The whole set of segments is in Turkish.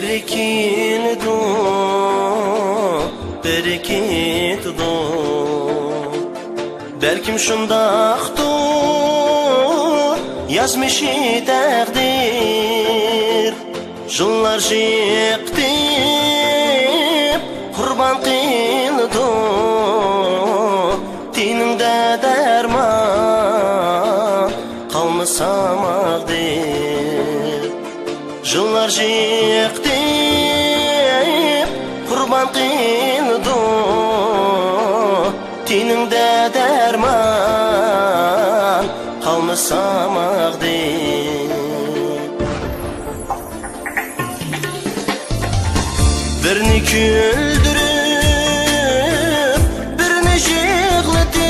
Birikildu, birikildu. Belkim şundaqdır, yazmışı takdir. Yıllar yıktı, kurban kıldı. Dinimde derman kalmasam ağdır. Yıllar yıktı, kurban kıldı. Dinimde derman kalmasam ağdır. Birini güldürüp, birini yıklatıp,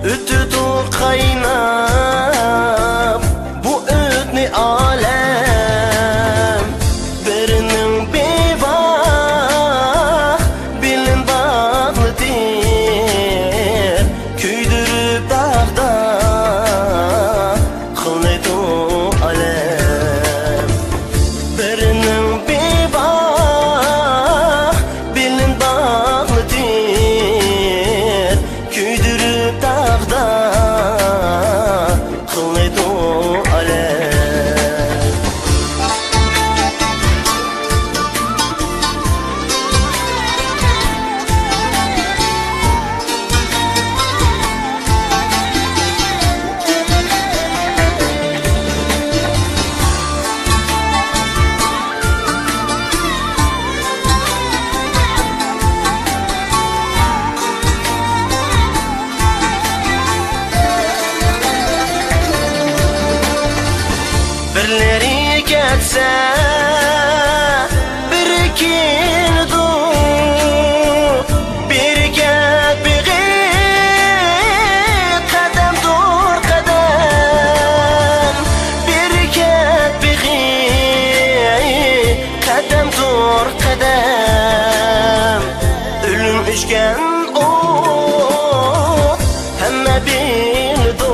ötüdü kaynap bu ötni alem. Birinin bevah, bilin bağlıdır, küydürüp dağda kılnaydı alem. Birinin birleri geçse birikildu, bir get bir kadem dur kadem, bir get bir kadem dur kadem. Ölüm üçgen o hemme bildi,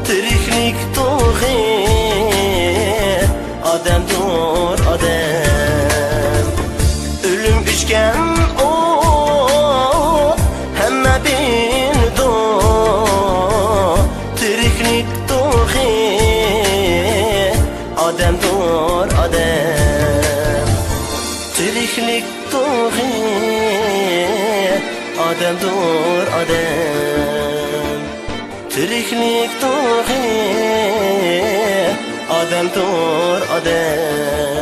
tiriklik Adem dur adem. Ölüm üçgen o hemme bildi, tiriklik doğru. Adem dur adem, tiriklik doğru. Adem dur adem, tiriklik doğru. Adem dur adem.